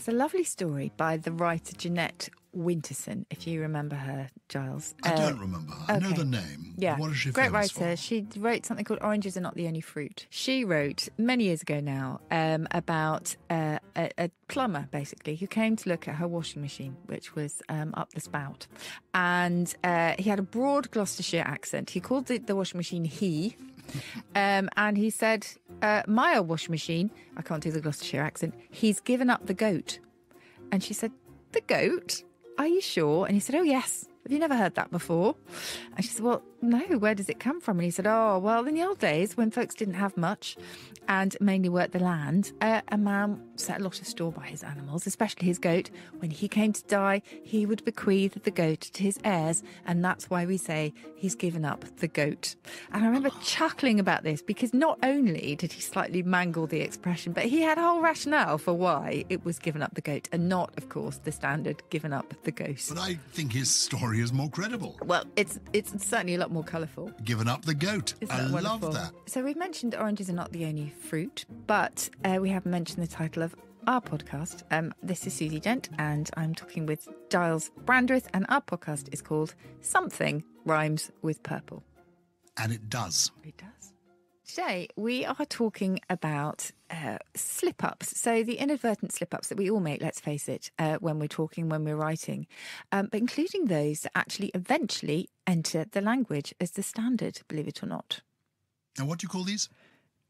It's a lovely story by the writer Jeanette Winterson, if you remember her, Giles. I don't remember her. I know the name. Yeah, What is she great famous writer. for? She wrote something called Oranges Are Not the Only Fruit. She wrote many years ago now about a plumber, basically, who came to look at her washing machine, which was up the spout. And he had a broad Gloucestershire accent. He called the washing machine he. And he said, my old washing machine, I can't do the Gloucestershire accent, he's given up the goat. And she said, the goat? Are you sure? And he said, oh, yes. Have you never heard that before? And she said, well, no, where does it come from? And he said, oh, well, in the old days when folks didn't have much and mainly worked the land, a man set a lot of store by his animals, especially his goat. When he came to die, he would bequeath the goat to his heirs. And that's why we say he's given up the goat. And I remember chuckling about this because not only did he slightly mangle the expression, but he had a whole rationale for why it was given up the goat and not, of course, the standard given up the ghost. But I think his story is more credible. Well, it's certainly a lot more colourful. Given up the goat. I love that. So we've mentioned oranges are not the only fruit, but we haven't mentioned the title of our podcast. This is Susie Dent, and I'm talking with Giles Brandreth, and our podcast is called Something Rhymes with Purple. And it does. It does. Today, we are talking about slip-ups. So the inadvertent slip-ups that we all make, let's face it, when we're talking, when we're writing, but including those that actually eventually enter the language as the standard, believe it or not. And what do you call these?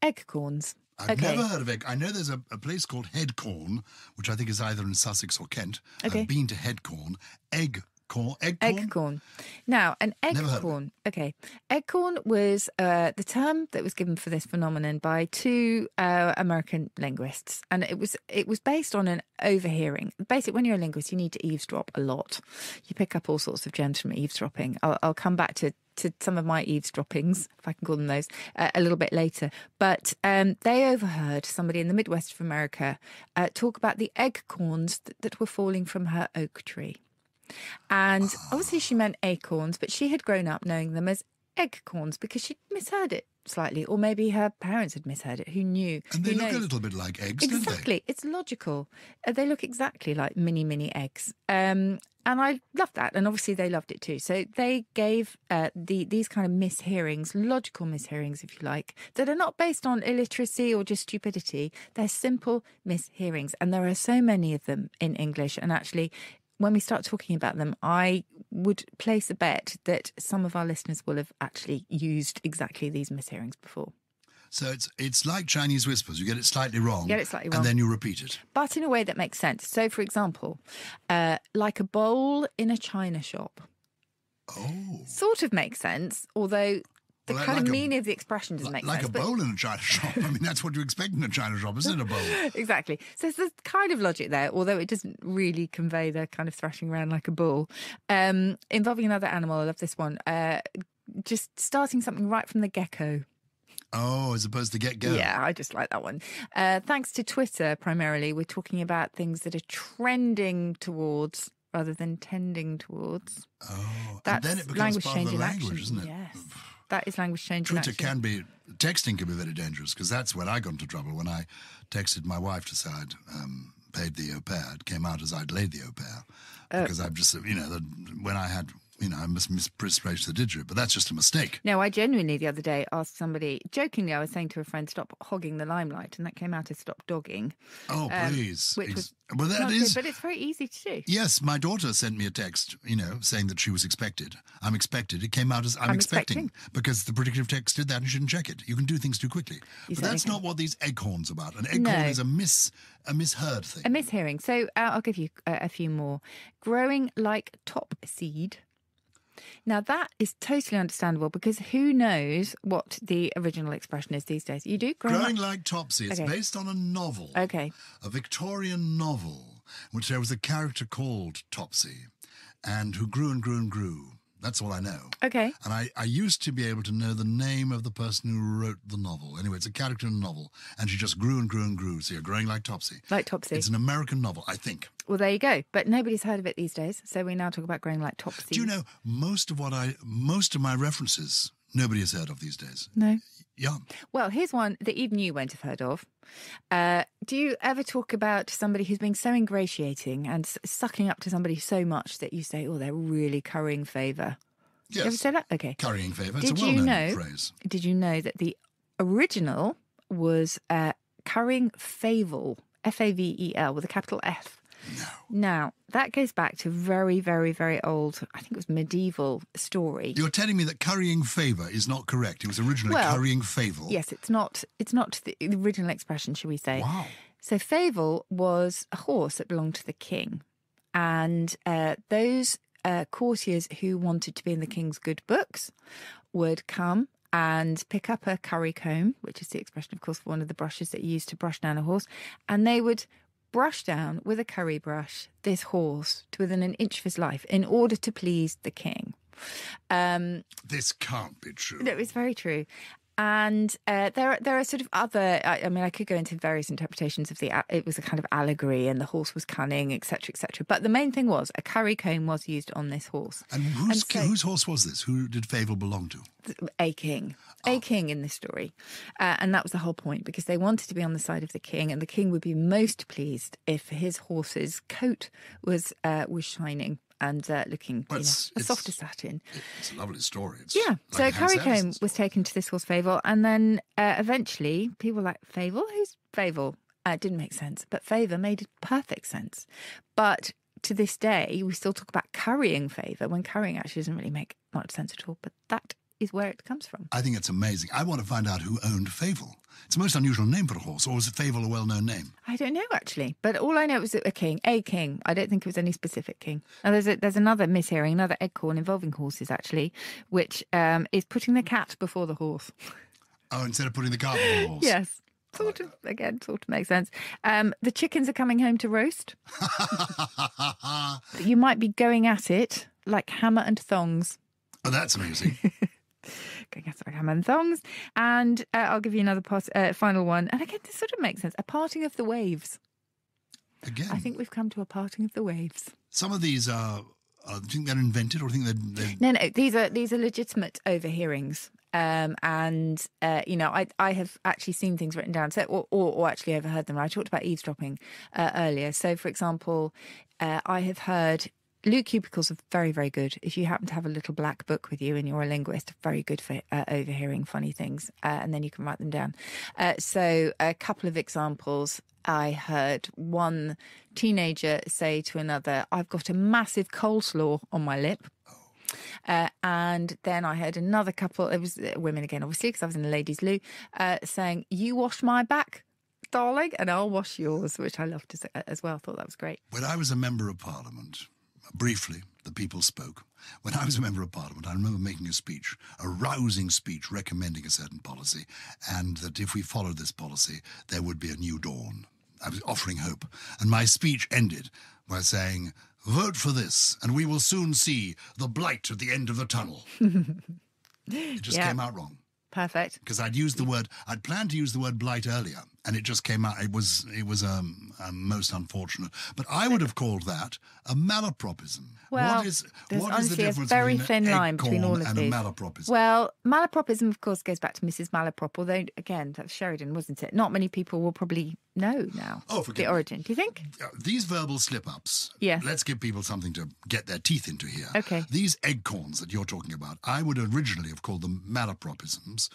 Eggcorns. I've never heard of egg. I know there's a place called Headcorn, which I think is either in Sussex or Kent. Okay. I've been to Headcorn. Eggcorn. Eggcorn. Now, an eggcorn. Okay. Eggcorn was the term that was given for this phenomenon by two American linguists. And it was based on an overhearing. Basically, when you're a linguist, you need to eavesdrop a lot. You pick up all sorts of gems from eavesdropping. I'll come back to some of my eavesdroppings, if I can call them those, a little bit later. But they overheard somebody in the Midwest of America talk about the eggcorns that were falling from her oak tree. And obviously she meant acorns, but she had grown up knowing them as eggcorns because she'd misheard it slightly, or maybe her parents had misheard it. Who knew? And they look a little bit like eggs, don't they? Exactly. It's logical. They look exactly like mini eggs. And I loved that. And obviously they loved it too. So they gave these kind of mishearings, logical mishearings, if you like, that are not based on illiteracy or just stupidity. They're simple mishearings. And there are so many of them in English. And actually, when we start talking about them, I would place a bet that some of our listeners will have actually used exactly these mishearings before. So it's like Chinese whispers. You get it slightly wrong. And then you repeat it. But in a way that makes sense. So, for example, like a bowl in a china shop. Oh. Sort of makes sense, although the kind of meaning of the expression doesn't make sense. Like a bowl in a china shop. I mean, that's what you expect in a china shop, isn't it, a bowl? Exactly. So there's kind of logic there, although it doesn't really convey the kind of thrashing around like a bull. Involving another animal, I love this one. Just starting something right from the get-go. Oh, as opposed to get-go. Yeah, I just like that one. Thanks to Twitter, primarily, we're talking about things that are trending towards rather than tending towards. Oh, that's and then it becomes part of the language, action. isn't it? Yes. That is language change in action. Texting can be very dangerous, because that's when I got into trouble. When I texted my wife to say I'd paid the au pair, it came out as I'd laid the au pair. Because I've just, when I had, I misplaced the digit, but that's just a mistake. No, I genuinely the other day asked somebody, jokingly, I was saying to a friend, stop hogging the limelight, and that came out as stop dogging. Oh, please. Which was well, that not is. Good, but it's very easy to do. Yes, my daughter sent me a text, saying that she was expected. I'm expected. It came out as I'm expecting. Because the predictive text did that and you shouldn't check it. You can do things too quickly. But that's not what these eggcorns are about. An eggcorn is a misheard thing. A mishearing. So I'll give you a few more. Growing like top seed. Now, that is totally understandable because who knows what the original expression is these days? You do? Growing like Topsy. It's based on a novel. Okay. A Victorian novel, in which there was a character called Topsy and who grew and grew and grew. That's all I know. Okay. And I used to be able to know the name of the person who wrote the novel. Anyway, it's a character in a novel, and she just grew and grew and grew. So you're growing like Topsy. Like Topsy. It's an American novel, I think. Well, there you go. But nobody's heard of it these days, so we now talk about growing like Topsy. Do you know most of my references nobody has heard of these days? No. Yeah. Well, here's one that even you won't have heard of. Do you ever talk about somebody who's being so ingratiating and sucking up to somebody so much that you say, oh, they're really currying favour? Yes. You ever say that? Okay. Currying favour. It's Did a you well-known know? phrase. Did you know that the original was currying favel, Favel, with a capital F? No. Now, that goes back to very, very, very old, I think it was medieval story. You're telling me that currying favour is not correct. It was originally currying favel. Yes, it's not the original expression, shall we say. Wow. So favel was a horse that belonged to the king. And those courtiers who wanted to be in the king's good books would come and pick up a curry comb, which is the expression, of course, for one of the brushes that you use to brush down a horse, and they would brush down with a curry brush this horse to within an inch of his life in order to please the king. This can't be true. No, it's very true. And there are sort of other, I mean, I could go into various interpretations of it was a kind of allegory and the horse was cunning, etc., etc. But the main thing was a curry comb was used on this horse. And whose horse was this? Who did Favel belong to? A king. A king in this story. And that was the whole point, because they wanted to be on the side of the king, and the king would be most pleased if his horse's coat was shining and looking as soft as satin. It's a lovely story. So a curry comb was taken to this horse Favel, and then eventually people were like, Favel? Who's Favel? It didn't make sense, but favour made perfect sense. But to this day, we still talk about currying favour when currying actually doesn't really make much sense at all. But that is where it comes from. I think it's amazing. I want to find out who owned Favel. It's a most unusual name for a horse, or was it Favel a well-known name? I don't know, actually. But all I know was a king. I don't think it was any specific king. Now, there's another mishearing, another eggcorn involving horses, actually, which is putting the cat before the horse. Oh, instead of putting the cart before the horse? Yes. Sort of makes sense. The chickens are coming home to roast. You might be going at it like hammer and thongs. Oh, that's amusing. Going at it like hammer and thongs. And I'll give you another final one. And again, this sort of makes sense. A parting of the waves. Again? I think we've come to a parting of the waves. Some of these are, do you think they're invented, or do you think they're... No, these are legitimate overhearings. I have actually seen things written down, so or actually overheard them. I talked about eavesdropping earlier. So, for example, I have heard Luke Cubicles are very, very good. If you happen to have a little black book with you and you're a linguist, very good for overhearing funny things, and then you can write them down. So, a couple of examples. I heard one teenager say to another, "I've got a massive coleslaw on my lip." And then I heard another couple, it was women again, obviously, because I was in the ladies' loo, saying, "You wash my back, darling, and I'll wash yours," which I loved as well. I thought that was great. When I was a member of Parliament, briefly, the people spoke. When I was a member of Parliament, I remember making a speech, a rousing speech recommending a certain policy, and that if we followed this policy, there would be a new dawn. I was offering hope. And my speech ended by saying, "Vote for this, and we will soon see the blight at the end of the tunnel." It just came out wrong. Perfect. Because I'd planned to use the word blight earlier, and it just came out. It was most unfortunate. But I would have called that a malapropism. Well, what is honestly the difference a very between thin line between all of and these. a malapropism? Well, malapropism, of course, goes back to Mrs. Malaprop, although, again, that's Sheridan, wasn't it? Not many people will probably know now the origin. Do you think? These verbal slip-ups, yes. Let's give people something to get their teeth into here. Okay. These eggcorns that you're talking about, I would originally have called them malapropisms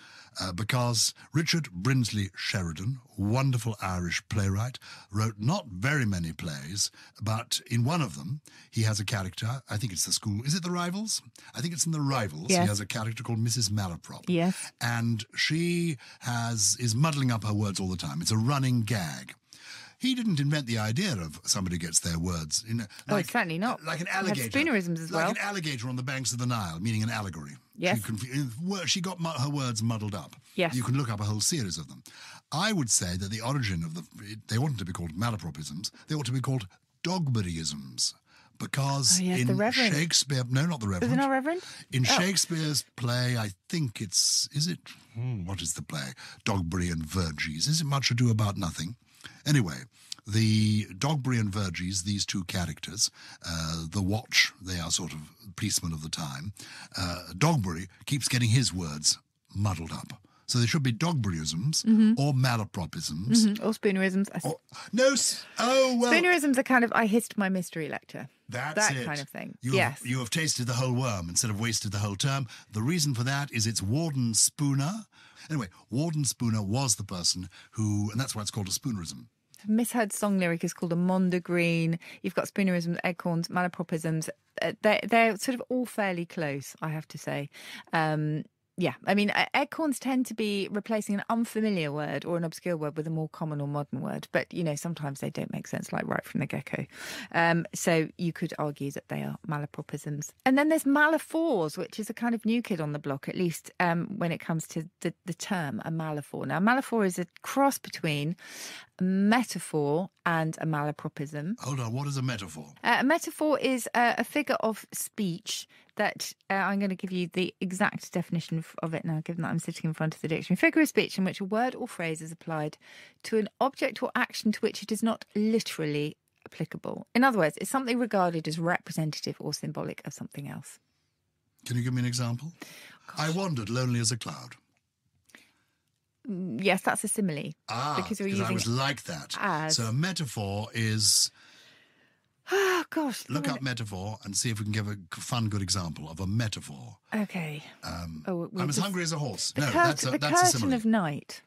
because Richard Brinsley Sheridan, wonderful Irish playwright, wrote not very many plays, but in one of them, he has a character, I think it's the school, is it The Rivals? I think it's in The Rivals. Yes. He has a character called Mrs. Malaprop. Yes. And she is muddling up her words all the time. It's a running gag. He didn't invent the idea of somebody gets their words. Certainly not. Like an alligator. Spoonerisms as well. Like an alligator on the banks of the Nile, meaning an allegory. Yes. She got her words muddled up. Yes. You can look up a whole series of them. I would say that the origin of they oughtn't to be called malapropisms. They ought to be called Dogberryisms. Because in Shakespeare... No, not the Reverend. Is it not Reverend? In Shakespeare's play, I think what is the play? Dogberry and Verges. Is it Much Ado About Nothing? Anyway, the Dogberry and Verges, these two characters, the Watch, they are sort of policemen of the time. Dogberry keeps getting his words muddled up. So they should be Dogberryisms or malapropisms. Or spoonerisms. Spoonerisms are kind of, I hissed my mystery lecture. That's that it. kind of thing. You have tasted the whole worm instead of wasted the whole term. The reason for that is it's Warden Spooner. Anyway, Warden Spooner was the person who, and that's why it's called a spoonerism. Misheard song lyric is called a mondegreen. You've got spoonerisms, eggcorns, malapropisms. They're sort of all fairly close, I have to say. Yeah, I mean, eggcorns tend to be replacing an unfamiliar word or an obscure word with a more common or modern word. But, sometimes they don't make sense, like right from the get-go. So you could argue that they are malapropisms. And then there's malaphors, which is a kind of new kid on the block, at least when it comes to the term, a malaphor. Now, a malaphor is a cross between a metaphor and a malapropism. Hold on, what is a metaphor? A metaphor is a figure of speech that I'm going to give you the exact definition of it now, given that I'm sitting in front of the dictionary. Figure of speech in which a word or phrase is applied to an object or action to which it is not literally applicable. In other words, it's something regarded as representative or symbolic of something else. Can you give me an example? Gosh. I wandered lonely as a cloud. Yes, that's a simile. Because I was like that. So a metaphor is... Oh, gosh. Look up metaphor and see if we can give a fun, good example of a metaphor. Okay. I'm as hungry as a horse. That's a curtain of night.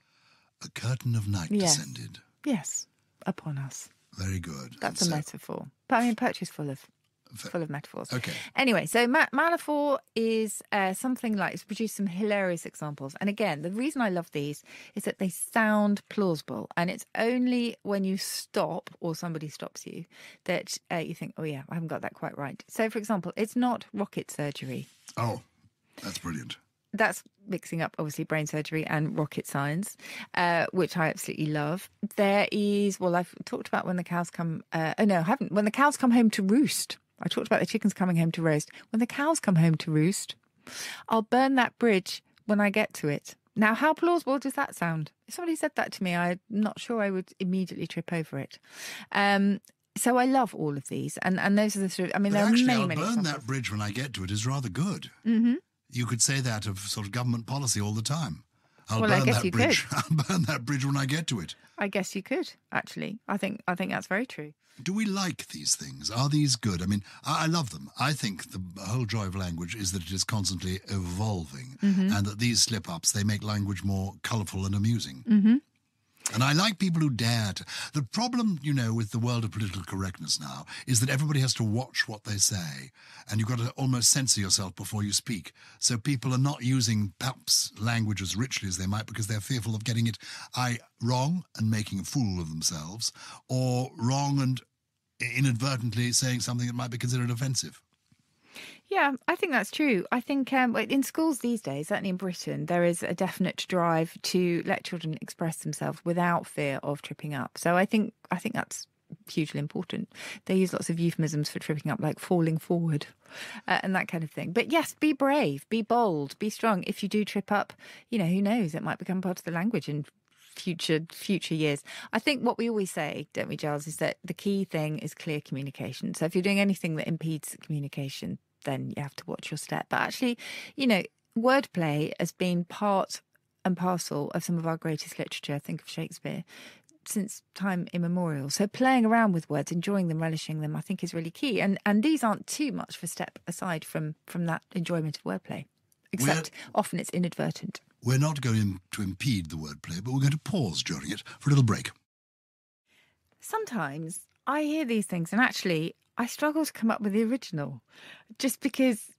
A curtain of night descended. Yes, upon us. Very good. That's a metaphor. But I mean, poetry is full of metaphors. Okay. Anyway, so malaphor is something like, it's produced some hilarious examples. And again, the reason I love these is that they sound plausible. And it's only when you stop or somebody stops you that you think, oh yeah, I haven't got that quite right. So for example, it's not rocket surgery. Oh, that's brilliant. That's mixing up, obviously, brain surgery and rocket science, which I absolutely love. There is, well, I've talked about when the cows come... I haven't. When the cows come home to roost. I talked about the chickens coming home to roast. When the cows come home to roost, I'll burn that bridge when I get to it. Now, how plausible does that sound? If somebody said that to me, I'm not sure I would immediately trip over it. So I love all of these. And those are the sort of... I mean, there are many I'll burn examples. that bridge when I get to it is rather good. Mm-hmm. You could say that of sort of government policy all the time. I'll burn that bridge when I get to it. I guess you could, actually. I think that's very true. Do we like these things? Are these good? I mean, I love them. I think the whole joy of language is that it is constantly evolving and that these slip-ups, they make language more colourful and amusing. Mm-hmm. And I like people who dare to. The problem, with the world of political correctness now is that everybody has to watch what they say. And you've got to almost censor yourself before you speak. So people are not using perhaps language as richly as they might because they're fearful of getting it wrong and making a fool of themselves, or wrong and inadvertently saying something that might be considered offensive. Yeah, I think that's true. I think in schools these days, certainly in Britain, there is a definite drive to let children express themselves without fear of tripping up. So I think that's hugely important. They use lots of euphemisms for tripping up, like falling forward and that kind of thing. But yes, be brave, be bold, be strong. If you do trip up, who knows? It might become part of the language in future years. I think what we always say, don't we, Giles, is that the key thing is clear communication. So if you're doing anything that impedes communication, then you have to watch your step. But actually, wordplay has been part and parcel of some of our greatest literature. Think of Shakespeare, since time immemorial. So playing around with words, enjoying them, relishing them, I think is really key. And these aren't too much of a step aside from that enjoyment of wordplay, except often it's inadvertent. We're not going to impede the wordplay, but we're going to pause during it for a little break. Sometimes I hear these things and actually I struggle to come up with the original just because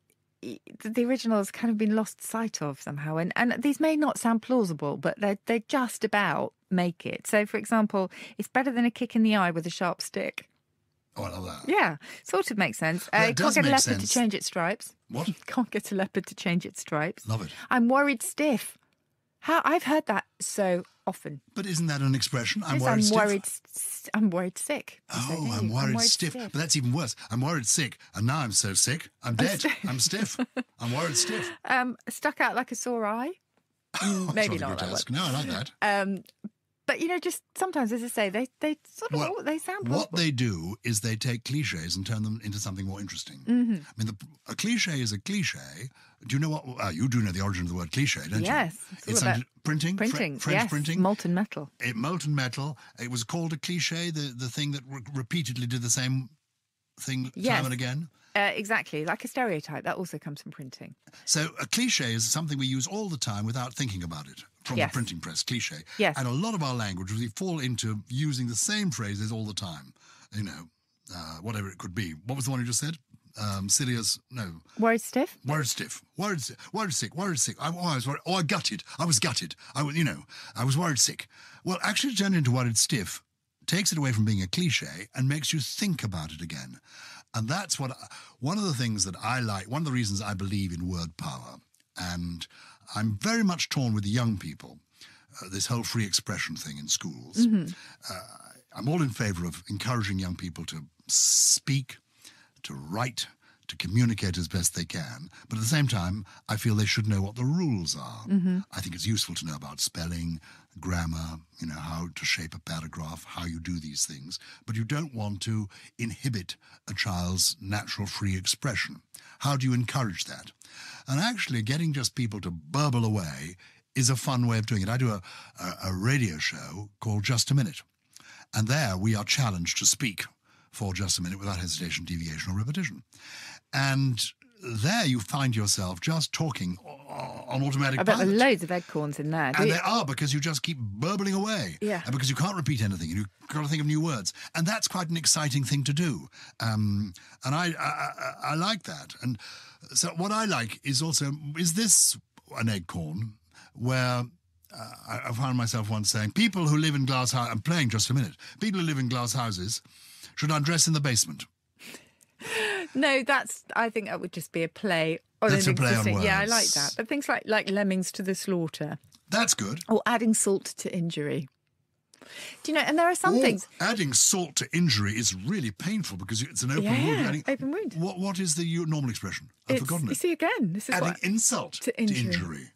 the original has kind of been lost sight of somehow. And these may not sound plausible, but they just about make it. So, for example, it's better than a kick in the eye with a sharp stick. Oh, I love that. Yeah, sort of makes sense. Well, can't get a leopard to change its stripes. What? Can't get a leopard to change its stripes. Love it. I'm worried stiff. I've heard that so often. But isn't that an expression? I'm worried stiff. I'm worried sick. Oh, I'm worried stiff. But that's even worse. I'm worried sick, and now I'm so sick, I'm dead. I'm stiff. I'm worried stiff. Stuck out like a sore eye. Maybe not. No, I like that. But, just sometimes, as I say, they sort of, they sound plausible. What they do is they take cliches and turn them into something more interesting. Mm-hmm. I mean, a cliche is a cliche. Do you know what? You do know the origin of the word cliche, don't you? Yes. It's under printing. Printing, French yes. printing. Molten metal. Molten metal. It was called a cliche, the thing that repeatedly did the same thing time and again. Exactly, like a stereotype. That also comes from printing. So a cliche is something we use all the time without thinking about it. From the printing press, cliche. Yes. And a lot of our language, we fall into using the same phrases all the time. Whatever it could be. What was the one you just said? Silly as, no. Worried stiff? Worried stiff. Worried sick. I gutted. I was gutted. I was worried sick. Well, actually turn into worried stiff takes it away from being a cliche and makes you think about it again. And that's one of the things that I like, one of the reasons I believe in word power. And I'm very much torn with the young people, this whole free expression thing in schools. Mm-hmm. I'm all in favour of encouraging young people to speak, to write, to communicate as best they can. But at the same time, I feel they should know what the rules are. Mm-hmm. I think it's useful to know about spelling, grammar, how to shape a paragraph, how you do these things. But you don't want to inhibit a child's natural free expression. How do you encourage that? And actually getting just people to burble away is a fun way of doing it. I do a radio show called Just a Minute. And there we are challenged to speak for just a minute without hesitation, deviation or repetition. And there you find yourself just talking on automatic pilot. I bet there are loads of eggcorns in there. And there are, because you just keep burbling away. Yeah. And because you can't repeat anything and you've got to think of new words. And that's quite an exciting thing to do. And I like that. And so what I like is also, is this an eggcorn where I found myself once saying, people who live in glass houses, I'm playing Just a Minute, people who live in glass houses should undress in the basement. No, I think that would just be a play on That's an a play existing. on words. Yeah, I like that. But things like lemmings to the slaughter. That's good. Or adding salt to injury. Do you know, and there are some things. Adding salt to injury is really painful because it's an open wound. Open wound. What is the normal expression? I've forgotten it. You see, again, this is adding insult to injury.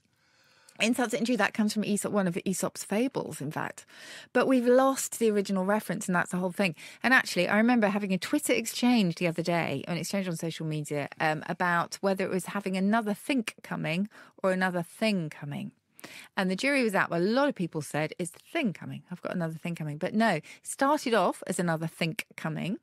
Insult to injury, that comes from one of Aesop's fables, in fact. But we've lost the original reference, and that's the whole thing. And actually, I remember having a Twitter exchange the other day, an exchange on social media, about whether it was having another think coming or another thing coming. And the jury was out. Well, a lot of people said, is the thing coming? I've got another thing coming. But no, started off as another think coming,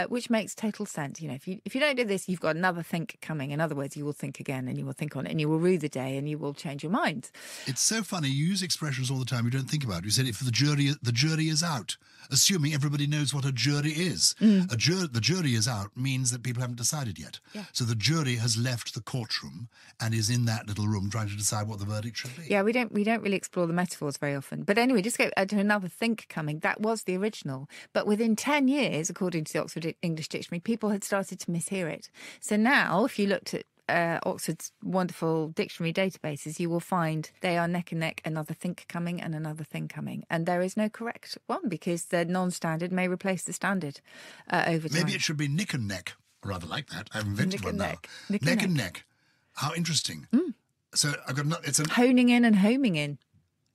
which makes total sense. If you don't do this, you've got another think coming. In other words, you will think again and you will think on it and you will rue the day and you will change your mind. It's so funny. You use expressions all the time you don't think about. You said if the jury is out, assuming everybody knows what a jury is. The jury is out means that people haven't decided yet. Yeah. So the jury has left the courtroom and is in that little room trying to decide what the verdict should be. Yeah, we don't really explore the metaphors very often. But anyway, just go to another think coming. That was the original. But within 10 years, according to the Oxford English Dictionary, people had started to mishear it. So now, if you looked at Oxford's wonderful dictionary databases, you will find they are neck and neck, another think coming and another thing coming. And there is no correct one because the non-standard may replace the standard over time. Maybe it should be nick and neck. I rather like that. I've invented one now. Neck and neck. How interesting. So I've got it's honing in and homing in.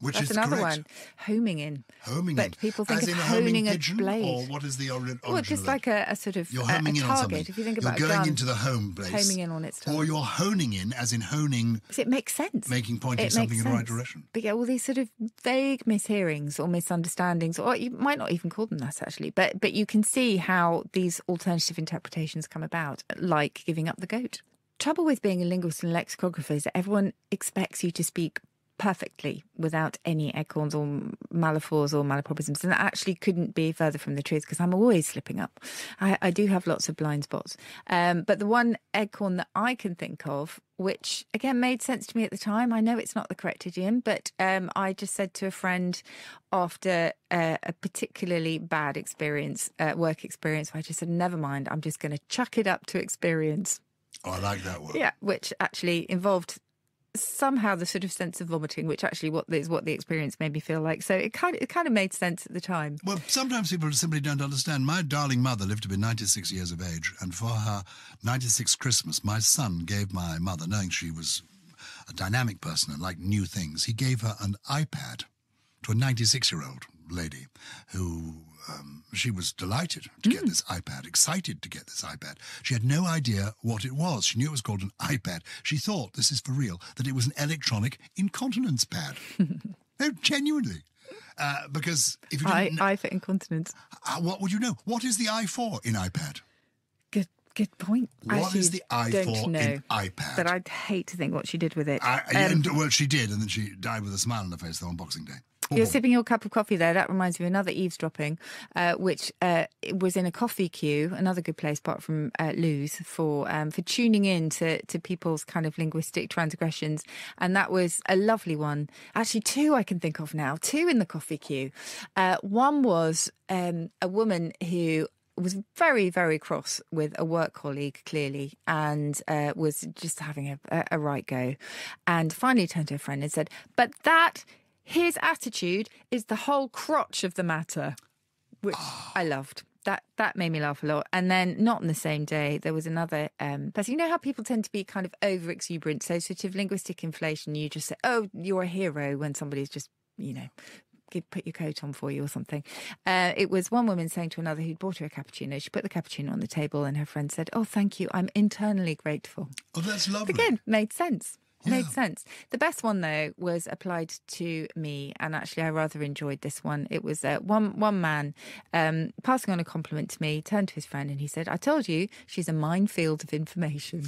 That's another correct. one. Homing in. Homing but in. people think as of in honing a pigeon, blade. Or what is the origin Well, just of like a sort of you're homing in target. on something. If you think about you're going a gun, into the home place. Homing in on its target. Or you're honing in, as in honing. Because it makes sense. Pointing something in the right direction. But yeah, all these sort of vague mishearings or misunderstandings, or you might not even call them that actually, but you can see how these alternative interpretations come about, like giving up the goat. Trouble with being a linguist and lexicographer is that everyone expects you to speak perfectly without any eggcorns or malaphors or malapropisms, and that actually couldn't be further from the truth because I'm always slipping up. I do have lots of blind spots, but the one eggcorn that I can think of, which again made sense to me at the time, I know it's not the correct idiom, but I just said to a friend after a particularly bad experience, work experience, where I just said, never mind, I'm just going to chuck it up to experience. Oh, I like that word. Yeah, which actually involved somehow the sort of sense of vomiting, which actually what the experience made me feel like. So it kind of made sense at the time. Well, sometimes people simply don't understand. My darling mother lived to be 96 years of age, and for her 96th Christmas, my son gave my mother, knowing she was a dynamic person and liked new things, he gave her an iPad. to a 96-year-old lady who she was delighted to get this iPad, excited to get this iPad. She had no idea what it was. She knew it was called an iPad. She thought, this is for real, that it was an electronic incontinence pad. No, genuinely. Because if you didn't I for incontinence. what would you know? What is the I for in iPad? Good point. What is the I don't for know, in iPad? But I'd hate to think what she did with it. Well, she did, and then she died with a smile on her face on Boxing Day. You're sipping your cup of coffee there. That reminds me of another eavesdropping, which was in a coffee queue, another good place apart from Lou's for tuning in to people's kind of linguistic transgressions. And that was a lovely one. Actually, two I can think of now, two in the coffee queue. One was a woman who was very, very cross with a work colleague, clearly, and was just having a right go. And finally turned to her friend and said, but his attitude is the whole crotch of the matter, which I loved. That made me laugh a lot. And then, not on the same day, there was another person. You know how people tend to be kind of over-exuberant, so sort of linguistic inflation, you just say, oh, you're a hero, when somebody's just, put your coat on for you or something. It was one woman saying to another who'd bought her a cappuccino. She put the cappuccino on the table and her friend said, oh, thank you, I'm internally grateful. Oh, that's lovely. Again, made sense. Yeah. Made sense. The best one, though, was applied to me, and actually I rather enjoyed this one. It was one man passing on a compliment to me, turned to his friend and he said, I told you, she's a minefield of information.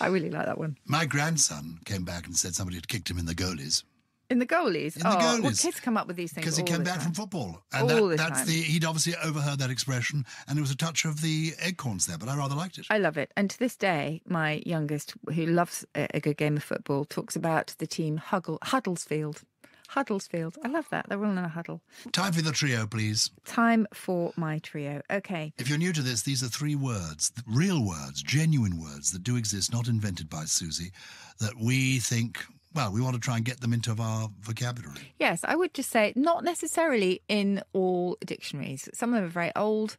I really like that one. My grandson came back and said somebody had kicked him in the goalies. In the goalies? In the goalies. Well, kids come up with these things because he came back from football. And he'd obviously overheard that expression, and there was a touch of the acorns there, but I rather liked it. I love it. And to this day, my youngest, who loves a good game of football, talks about the team Huddersfield. Huddersfield. I love that. They're all in a huddle. Time for the trio, please. Time for my trio. Okay. If you're new to this, these are 3 words, real words, genuine words that do exist, not invented by Susie, that we think... Well, we want to try and get them into our vocabulary. Yes, I would just say not necessarily in all dictionaries. Some of them are very old.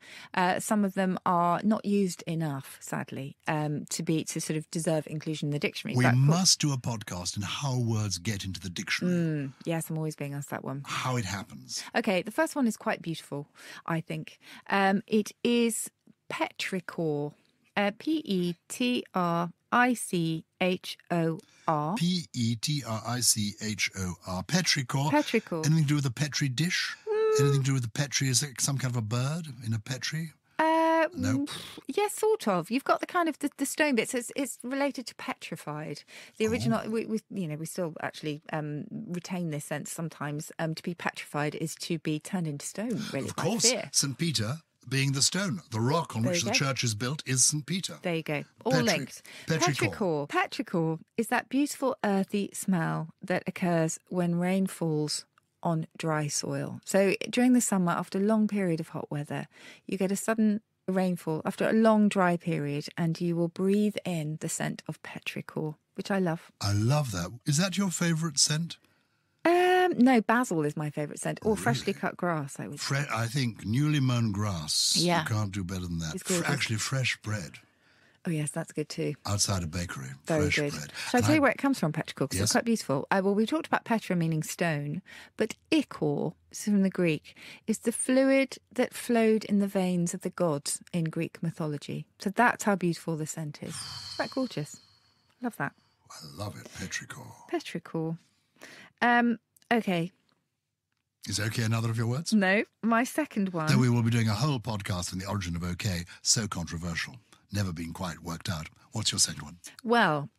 Some of them are not used enough, sadly, to sort of deserve inclusion in the dictionary. We must do a podcast on how words get into the dictionary. Yes, I'm always being asked that one. How it happens. Okay, the first one is quite beautiful, I think. It is petrichor. Petrichor. Petrichor. Petrichor. Petrichor. Anything to do with a Petri dish? Anything to do with the Petri? Is it some kind of a bird in a Petri? No. Yes, sort of. You've got the kind of the stone bits. It's related to petrified. The original, we still actually retain this sense sometimes. To be petrified is to be turned into stone. Really, of course, fear. St. Peter. Being the stone, the rock on which the church is built is St. Peter. There you go. All linked. Petrichor. Petrichor is that beautiful earthy smell that occurs when rain falls on dry soil. So during the summer, after a long period of hot weather, you get a sudden rainfall after a long dry period and you will breathe in the scent of petrichor, which I love. I love that. Is that your favourite scent? No, basil is my favourite scent, or freshly cut grass, I would say. I think newly mown grass. Yeah. You can't do better than that. Actually, fresh bread. Oh, yes, that's good too. Outside a bakery. Very fresh good. bread. Shall I tell you where it comes from, petrichor? Because Yes. it's quite beautiful. Well, we talked about petra meaning stone, but ichor, so from the Greek, is the fluid that flowed in the veins of the gods in Greek mythology. So that's how beautiful the scent is. Isn't that gorgeous? Love that. I love it, petrichor. Petrichor. Okay. Is OK another of your words? No, my second one. Though we will be doing a whole podcast on the origin of OK, so controversial, never been quite worked out. What's your second one? Well,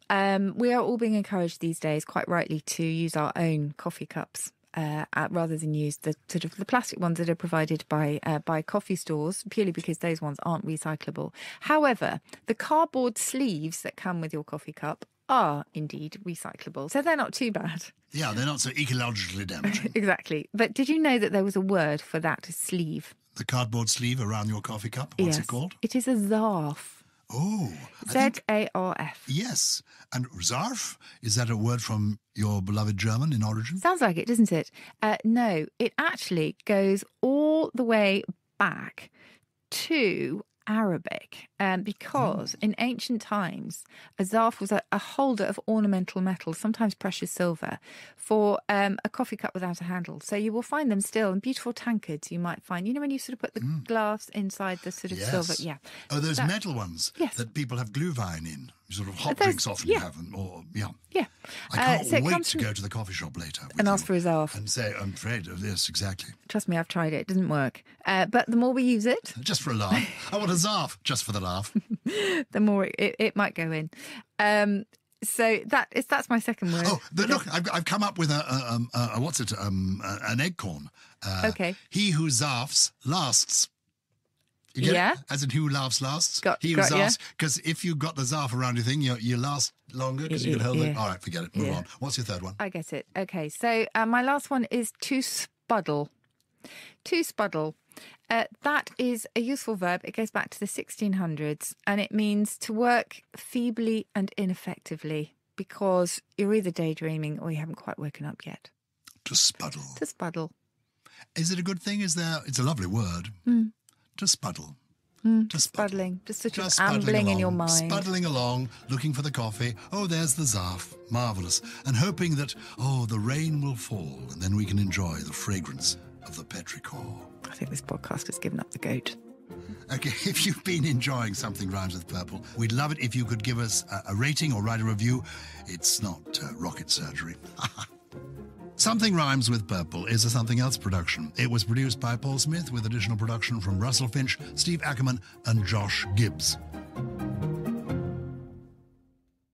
we are all being encouraged these days, quite rightly, to use our own coffee cups. Rather than use the sort of the plastic ones that are provided by coffee stores, purely because those ones aren't recyclable. However, the cardboard sleeves that come with your coffee cup are indeed recyclable, so they're not too bad. Yeah, they're not so ecologically damaging. Exactly. But did you know that there was a word for that sleeve? The cardboard sleeve around your coffee cup, what's it called? It is a zarf. Oh. Z-A-R-F. Yes. And zarf, is that a word from your beloved German in origin? Sounds like it, doesn't it? No, it actually goes all the way back to Arabic because in ancient times, a zarf was a holder of ornamental metal, sometimes precious silver, for a coffee cup without a handle. So you will find them still in beautiful tankards you might find. You know when you sort of put the glass inside the sort of silver? Yeah. Oh, those metal ones that people have glühwein in. Sort of hot drinks often have them. Yeah. I can't wait to go to the coffee shop later. And ask for a zarf. And say, I'm afraid of this, exactly. Trust me, I've tried it. It doesn't work. But the more we use it... Just for a laugh. I want a zarf, just for the laugh. The more it might go in. So that's my second word. Oh, but look, I've come up with an eggcorn. Okay. He who zarfs lasts. You get it? As in who laughs lasts. He who zarfs. Because if you've got the zarf around your thing, you last longer because you can hold it. All right, forget it. Move on. What's your third one? I get it. Okay, so my last one is to spuddle. To spuddle. That is a useful verb. It goes back to the 1600s and it means to work feebly and ineffectively because you're either daydreaming or you haven't quite woken up yet. To spuddle. To spuddle. Is it a good thing? It's a lovely word. To spuddle. To spuddling. Just sort of ambling in your mind. Spuddling along, looking for the coffee. Oh, there's the zarf. Marvellous. And hoping that, the rain will fall and then we can enjoy the fragrance of the petrichor. I think this podcast has given up the goat. Okay, if you've been enjoying Something Rhymes with Purple, we'd love it if you could give us a rating or write a review. It's not rocket surgery. Something Rhymes with Purple is a Something Else production. It was produced by Paul Smith with additional production from Russell Finch, Steve Ackerman and Josh Gibbs.